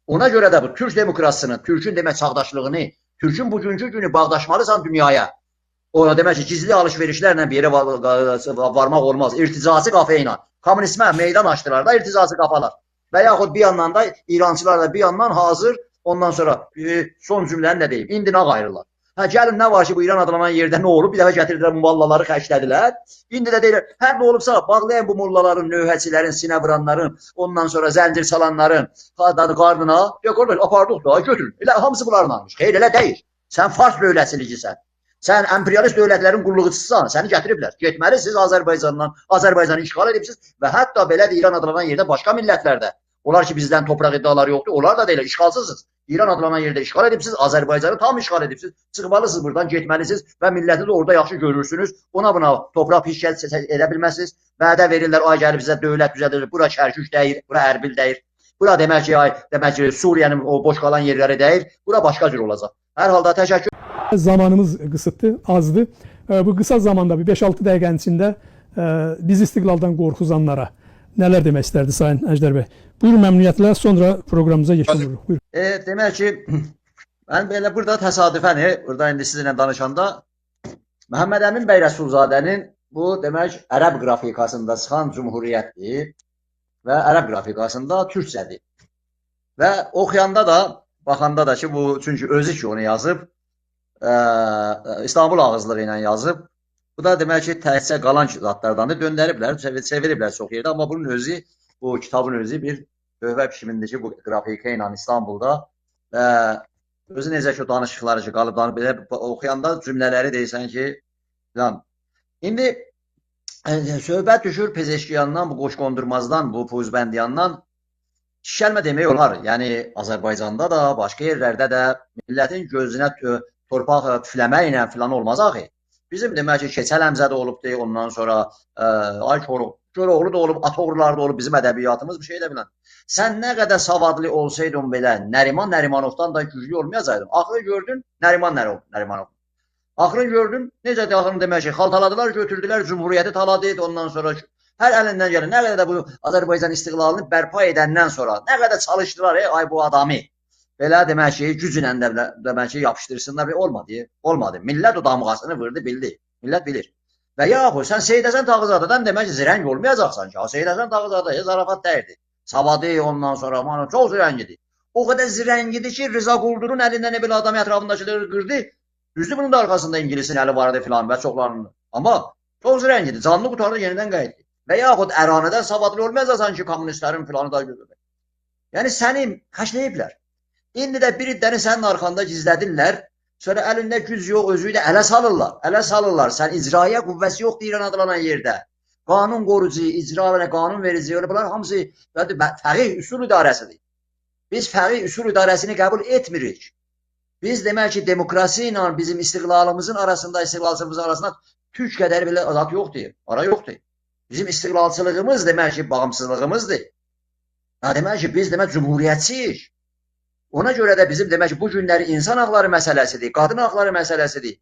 Ona görə də bu Türk demokrasisinin, Türkün demək çağdaşlığını, Türkün bugünkü günü bağdaşmalısan dünyaya. O demək ki, gizli alış-verişlərlə bir yerə varmaq olmaz. İrticaçı qafa ilə. Kommunizmə meydan açdılar da irticaçı qafalar. Və yaxud bir yandan da İrançılar da bir yandan hazır, ondan sonra son cümləni nə deyim, indi nə qayırırlar. Hə, gəlin nə var ki, bu İran adlanan yerdə nə olub? Bir dəfə gətirdilər, mullaları xərclədilər. İndi də deyirlər, hər nə olubsa, bağlayın bu mullaların, növhəçilərin, sinə vuranların, ondan sonra zəncir çalanların qarnına, apardıq da, götürün. Elə hamısı bunların almış. Xeyr, elə deyil. Sən fars dövlətçiligisən. Sən emperyalist dövlətlərin qulluqçususan, səni gətiriblər. Getməlisiniz Azərbaycandan, Azərbaycanı işğal edibsiniz və hətta belə də İran adlanan yerdə başqa millətlərdə. Onlar ki, bizdən torpaq iddiaları yoxdur, onlar da deyil, işğalsızsınız. İran adlanan yerdə işğal edibsiniz, Azərbaycanı tam işğal edibsiniz. Çıxmalısınız buradan, getməlisiniz və milləti də orada yaxşı görürsünüz. Ona buna torpaq piş edə bilməzsiniz. Vədə verirlər, ay gəlib bizə dövlət düzədir, bura Kərkük deyir, bura Ərbil deyir. Bura demək ki, Suriyenin o boş qalan yerləri deyir, bura başqa cür olacaq. Hər halda təşəkkür. Zamanımız qısıtdır, azdır. Bu qısa zamanda bir 5-6 dəqiqənin içində biz istiqlaldan qorxuzanlara nələr demək istərdi Sayın Əjdər bəy? Buyurun məmnuniyyətlə, sonra proqramımıza keçin. Buyurun. Demək ki, mən belə burada təsadüfən, burada indi sizinlə danışanda Məhəmməd Əmin bəy Rəsulzadənin bu demək ərəb qrafikasında çıxan Cümhuriyyətdir və ərəb qrafikasında türkcədir. Və oxuyanda da, baxanda da ki, bu çünki özü ki onu yazıb, İstanbul ağızlığı ilə yazıb. Bu da demək ki, təhssə qalan zatlardandır. Döndəriblər, çeviriblər çox yerdə. Amma bunun özü, bu kitabın özü bir dövbə biçimində ki, bu qrafika ilə İstanbulda və özü necə ki, o danışıqları ki, qalıb belə oxuyanda cümlələri deyirsən ki, filan. İndi söhbət düşür Pezeşkiyandan, bu Qoşqondurmazdan, bu Puzbəndiyandan şişəlmə demək olar. Yəni, Azərbaycanda da, başqa yerlərdə də millətin gözünə torpaq tüfləmə ilə filan olmaz axı. Bizim demək ki, Keçəl Həmzə də olubdur, ondan sonra Ay Koroğlu da olub, Atoğrular da olub, bizim ədəbiyyatımız bir şey də bilən. Sən nə qədər savadlı olsaydın belə, Nəriman Nərimanovdan da güclü olmayacaydın. Axırı gördün, Nəriman Nərimanov. Axırı gördün, necə də axırını demək ki, xaltaladılar, götürdülər, Cümhuriyyəti taladı, ondan sonra hər əlindən gəlin, nə qədər də bu Azərbaycan istiqlalını bərpa edəndən sonra, nə qədər çalışdılar, ay bu adamı. Belə demək ki, güclə demək ki, yapışdırsınlar, olmadı. Olmadı. Millət o damğasını vurdu, bildi. Millət bilir. Və yaxud sən Seyid Həsən Tağızadədən demək ki, zirəng olmayacaqsan ki. Seyid Həsən Tağızadə zarafat dəyirdi. Savadı, ondan sonra çox zirəngidir. O qədər zirəngidir ki, Rıza Quldurun əlindən belə adam ətrafındakiləri qırdı. Düzdür, bunun da arxasında İngilisin əli vardı filan və çoxlarının. Amma çox zirəngidir. Canlı qutarda yenidən qayıtdı. Və yaxud Əranədən savadlı olmayacaqsan ki, kommunistlərin filanı da görürlər. Yəni səni xəşləyiblər. İndi də bir iddəni sənin arxanda gizlədirlər, sonra əlində güc yox, özü ilə ələ salırlar. Sən icraya qüvvəsi yoxdur İran adlanan yerdə. Qanun qorucu, icra və qanun verici, bunlar hamısı fəqih üsul idarəsidir. Biz fəqih üsul idarəsini qəbul etmirik. Biz demək ki, demokrasi ilə bizim istiqlalımızın arasında, istiqlalçılığımızın arasında türk qədər belə azad yoxdur, ara yoxdur. Bizim istiqlalçılığımız demək ki, bağımsızlığımızdır. Demək ki, biz demək cümhuriyyətçiyik. Ona görə də bizim demək ki, bu günləri insan haqları məsələsidir, qadın haqları məsələsidir.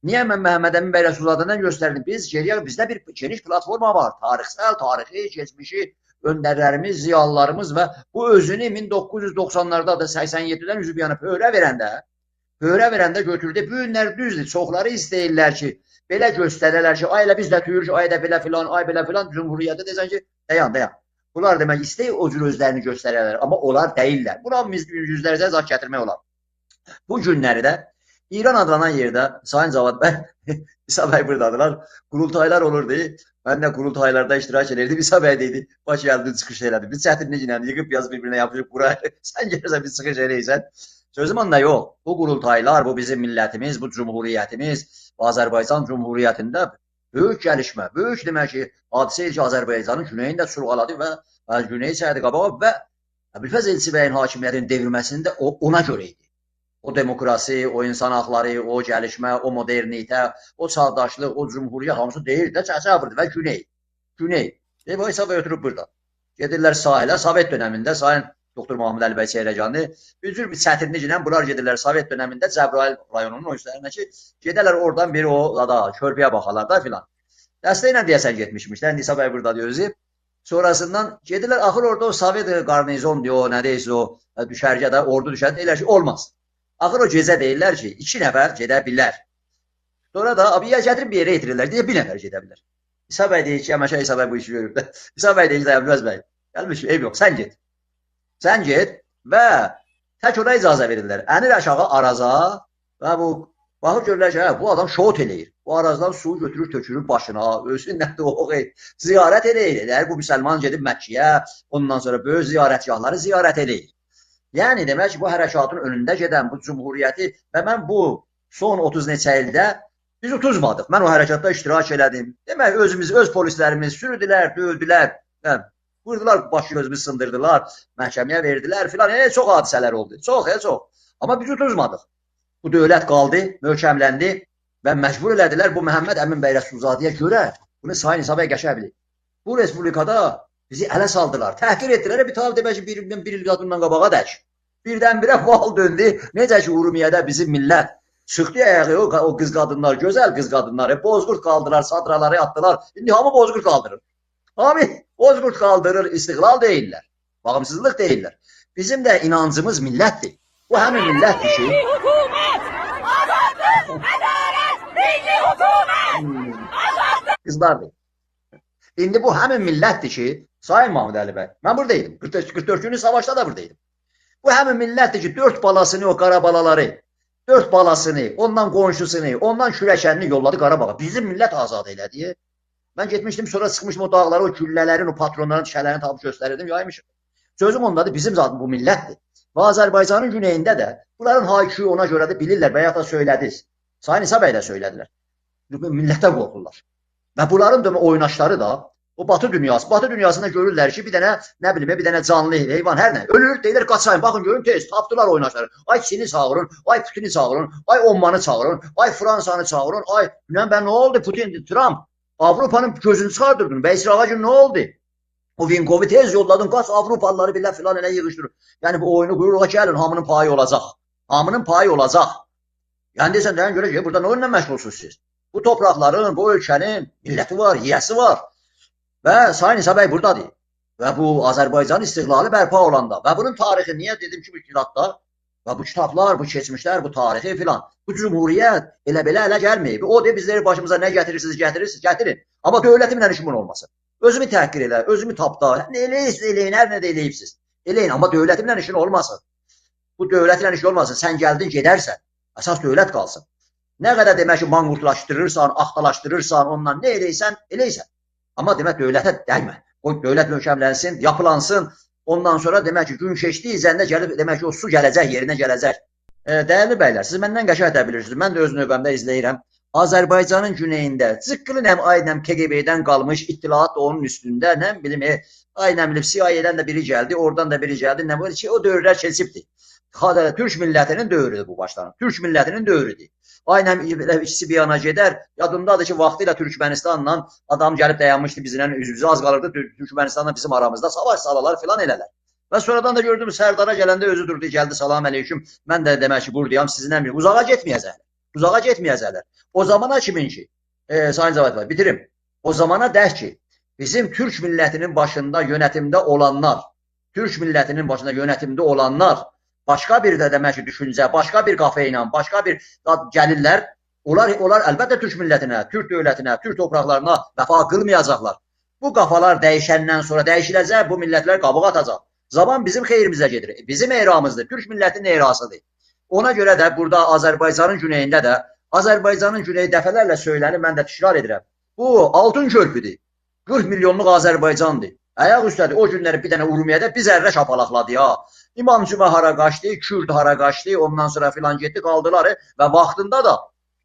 Niyə mən Məhəmməd Əmin bəy Rəsulzadədən göstərdim? Bizdə bir geniş platforma var. Tarixsel, tarixi, keçmişi, öndərlərimiz, ziyalılarımız və bu özünü 1990-larda da 87-dən üzüb yanıb höyrə verəndə götürdü. Bu günlər düzdür. Çoxları istəyirlər ki, belə göstərərlər ki, ay elə biz də türk, ay da belə filan, ay belə filan, cümhuriyyətə desən ki, dayan. Bunlar demək istəyir o cür özlərini göstərərlər, amma onlar deyirlər. Buna yüzlərcə zat gətirmək olar. Bu günləri də İran adlanan yerdə Sayın Cavad bəy, İsa bəy buradadılar, qurultaylar olurdu. Mən də qurultaylarda iştirak edirdim. İsa bəy deyildi, baş gəldi, çıxış elədi. Biz çətinlik ilə yığıb yazıb bir-birinə yapışıb buraya. Sən gəlirsən, biz çıxış eləyirsən. Sözüm onda yox. Bu qurultaylar, bu bizim millətimiz, bu cümhuriyyətimiz, Azərbaycan Cümhuriyyətində böyük gəlişmə, böyük demək ki, hadisə ki, Azərbaycanın güneyini də surğaladı və güneyi çəkdi qabağa və Əbülfəz Elçi bəyin hakimiyyətinin devrilməsində ona görə idi. O demokrasi, o insan haqları, o gəlişmə, o modernitə, o çağdaşlıq, o cümhuriyyət hamısı deyil də çəçəvırdı və güney. Bu hesaba ötürüb burada. Gedirlər sahilə, Sovet dönəmində Sayın Doktor Mahmud Əli bəy Çeyrəcanlı bir cür bir çətinliklə bunlar gedirlər Sovet dönəmində Cəbrayıl rayonunun o üstlərinə ki, gedərlər oradan bir o körpüyə baxarlar da filan. Dəstəklə deyəsən getmişmişlər. İsa bəy buradadır özü. Sonrasından gedirlər, axır orada o Sovet qarnizon diyor, nə deyirsə o düşərgədə ordu düşər, deyirlər ki, olmaz. Axır o gecə deyirlər ki, 2 nəfər gedə bilər. Sonra da abiyə gətirib bir yerə yetirirlər, deyə 1 nəfər gedə bilər. İsa bəy deyir ki, əməşə İsa bəy bu işi görüb də. İsa bəy deyir, Əbülməz bəy, gəlmiş, ev yox, sən get. Sən get və tək ona icazə verirlər. Ənir aşağı Araza və bu baxıb görürlər ki, bu adam şout eləyir. Bu Arazdan suyu götürür, tökürür başına, özündən də o ziyarət eləyir. Bu müsəlman gedib Məkkəyə, ondan sonra böyük ziyarətgahları ziyarət eləyir. Yəni demək ki, bu hərəkatın önündə gedən bu cümhuriyyəti və mən bu son 30 neçə ildə biz utuzmadıq. Mən o hərəkatda iştirak elədim. Demək özümüz, öz polislərimiz sürüdülər, dövdülər, vurdular, başı gözümüzü sındırdılar, məhkəməyə verdilər filan. Çox hadisələr oldu. Çox. Amma biz utuzmadıq. Bu dövlət qaldı, möhkəmləndi və məcbur elədilər bu Məhəmməd Əmin bəy Rəsulzadəyə görə bunu Sayın İsa bəy qəşə bilir. Bu respublikada bizi ələ saldılar, təhqir etdilər. Bir tal demək ki, bir il qadından qabağa dək. Birdən-birə val döndü. Necə ki, Urumiyədə bizim millət çıxdı ayağı, o qız qadınlar, gözəl qız qadınlar, bozqurt qaldılar, sadraları atdılar. İndi hamı bozqurt qaldırır. Hamı bozqurt qaldırır, istiqlal deyirlər, bağımsızlıq deyirlər. Bizim də inancımız millətdir. Bu həmin millətdir ki, qızlardır. İndi bu həmin millətdir ki, Sayın Mahmud Əli bəy, mən buradaydım. 44 günlük savaşda da buradaydım. Bu həmin millətdir ki, 4 balasını, o qara balaları, 4 balasını, ondan qonşusunu, ondan kürəkənini yolladı Qarabağa. Bizim millət azad elədi. Mən getmişdim, sonra çıxmışdım o dağları, o güllələrin, o patronların tişələrini tapıb göstərirdim, yaymışım. Sözüm ondadır, bizim zaten bu millətdir. Və Azərbaycanın güneyində də bunların hayküyü ona görə də bilirlər və ya da söylədiniz. Sayın İsa bəy də söylədilər. Millətə qorxurlar. Və bunların oynaşları da o Batı dünyasında görürlər ki, bir dənə, nə bilim, bir dənə canlı heyvan, hər nə, ölür, deyirlər, qaçayın, baxın, görün, tez, tapdılar oynaşları. Ay Çini çağırın, ay Putin'i çağırın, ay Omanı çağırın, ay Fransanı çağırın, ay, nə oldu Putin, Trump, Avropanın gözünü çıxardırdın, Bəysirağa gün nə oldu? O Vinkovi tez yolladın, qaç Avropalıları bilən filan elə yığışdırır. Yəni bu oyunu quyruğa gəlin, hamının payı olacaq. Hamının payı olacaq. Yəni deyirsən, deyən görə ki, burada nə oyunla məşğulsuz siz? Bu torpaqların, bu ölkənin milləti var, yiyəsi var. Və Sayın İsa bəy buradadır. Və bu Azərbaycan istiqlalı bərpa olanda və bunun tarixi niyə dedim ki, bu kitabda və bu kitablar, bu keçmişlər, bu tarixi filan, bu cümhuriyyət elə-belə ələ gəlməyib. O deyir, bizləri başımıza nə gətirirsiniz, gətirin. Amma dövlətimlə işimin olmasın. Özümü təhqir elə, özümü tapda, nə eləyirsiniz, eləyin, hər nə də eləyibsiz. Eləyin, amma dövlətimlə işin olmasın. Bu dövlətlə işin olmasın, sən gəldin, gedərsən, əsas dövlət qalsın. Nə qədər demək ki, manqurtlaşdırırsan, axtalaşdırırsan, ondan nə eləysən, eləysən. Amma demək, dövlətə dəymə. O dövlət möhkəmlənsin, yapılansın. Ondan sonra demək ki, gün keçdiyi izəndə gəlib, demək ki, o su gələcək, yerinə gələcək. Dəyərli bəylər, siz məndən qəşəng də bilirsiniz. Mən də öz növbəmdə izləyirəm. Azərbaycanın güneyində zıqqılı nəm ay nəm KGB-dən qalmış ittilaat da onun üstündə, nə bilim, ay nəm bilim CIA-dən də biri gəldi, oradan da biri gəldi, nə var ki, o dövrlər keçibdir. Türk millətinin dövrüdür bu başlanır. Türk millətinin dövrüdür. Aynən ikisi bir yana gedər. Yadımdadır ki, vaxtilə Türkmenistanla adam gəlib dayanmışdı bizlə, üzümüzü az qalırdı. Türkmenistanla bizim aramızda savaş salalar filan elələr. Və sonradan da gördüm, Sərdara gələndə özü durdu, gəldi, salam əleyküm. Mən də demək ki, buradayam, sizinlə bir uzağa getməyəcəklər. Uzağa getməyəcəklər. O zamana kimin ki, Sayın Cavad bəy, bitirim. O zamana dək ki, bizim Türk millətinin başında yönetimdə olanlar, başqa bir də demək ki, düşüncə, başqa bir qafa ilə, başqa bir gəlirlər, onlar əlbəttə Türk millətinə, Türk dövlətinə, Türk torpaqlarına vəfa qılmayacaqlar. Bu qafalar dəyişəndən sonra dəyişiləcək, bu millətlər qabıq atacaq. Zaman bizim xeyrimizə gedir, bizim eramızdır, Türk millətinin erasıdır. Ona görə də burada Azərbaycanın güneyində də, Azərbaycanın güneyi dəfələrlə söylənir, mən də təkrar edirəm. Bu altın körpüdür, 40 milyonluq Azərbaycandır. Ayaq üstədir, o günləri bir dənə Urumiyədə bir zərrə şapalaqladı ya. İmam Cümə hara qaçdı, Kürd hara qaçdı, ondan sonra filan getdi, qaldılar və vaxtında da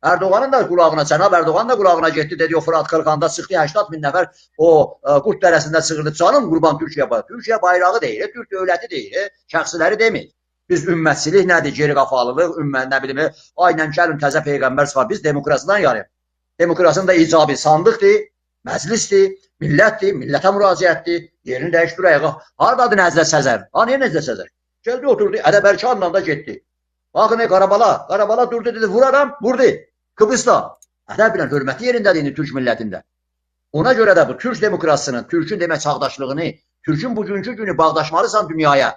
Erdoğanın da qulağına, Cənab Erdoğan da qulağına getdi, dedi o Fırat Qırğanda çıxdı, 80 min nəfər o Qurd dərəsində çıxırdı, canım qurban Türkiyə bayrağı. Türkiyə bayrağı deyir, Türk dövləti deyir, şəxsiləri demir. Biz ümmətçilik nədir, geri qafalılıq, nə bilim, aynən gəlin təzə peyğəmbər var, biz demokrasiyadan yarıyıq. Demokrasinin da icabı sandıqdır, məclisdir, millətdir, millətə müraciətdir, yerini dəyişdir ayağa. Haradadır Nəzrət Səzər? Niyə Nəzrət Səzər? Gəldi, oturdu, Ədəbərkanla da getdi. Baxın, Qarabala durdu, dedi, vuraram, vurdu. Kıbrısda. Ədəb bilən hörməti yerindədir indi Türk millətində. Ona görə də bu Türk demokrasisinin, Türkün demək çağdaşlığını, Türkün bugünkü günü bağdaşmalısan dünyaya.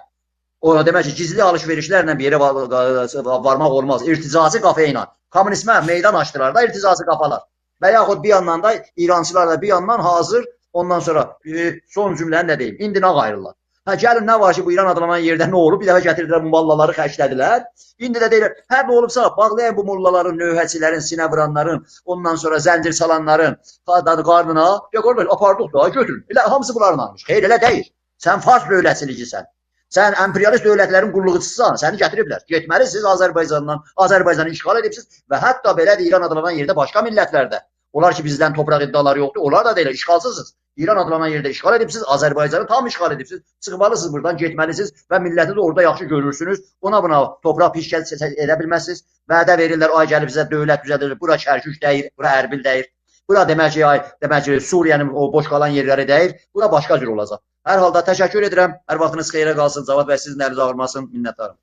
Ona demək ki, gizli alış-verişlərlə bir yerə varmaq olmaz. İrticazi qafa ilə. Kommunizmə meydan açdılar da irticazi qafalar. Və yaxud bir yandan da İrançılar da bir yandan hazır, ondan sonra son cümləni nə deyim, indi nə qayırırlar. Hə, gəlin nə var ki, bu İran adlanan yerdə nə olub? Bir dəfə gətirdilər, bu mollaları xərclədilər. İndi də deyirlər, hə nə olubsa, bağlayın bu mollaların, növhəçilərin, sinə vuranların, ondan sonra zəncir salanların qarnına, ya qardaş, apardıq da, götürün. Elə hamısı bunların almış. Xeyr, elə deyil. Sən fars dövlətçiligisən. Sən emperyalist dövlətlərin qulluqçususan, səni gətiriblər. Getməlisiniz Azərbaycandan, Azərbaycanı işğal edibsiniz və hətta belə də İran adlanan yerdə başqa millətlərdə. Onlar ki, bizdən torpaq iddiaları yoxdur, onlar da deyil, işğalsızsınız. İran adlanan yerdə işğal edibsiniz, Azərbaycanı tam işğal edibsiniz. Çıxmalısınız buradan, getməlisiniz və milləti də orada yaxşı görürsünüz. Ona buna torpaq pişkəl edə bilməzsiniz. Vədə verirlər, ay gəlib bizə dövlət düzədir, bura Kərkük deyir, bura Ərbil deyir. Bura demək ki, Suriyenin o boş qalan yerləri deyil, bura başqa cür olacaq. Hər halda təşəkkür edirəm. Hər vaxtınız xeyrə qalsın. Cavad bəy sizin əliniz ağırmasın. Minnətdarım.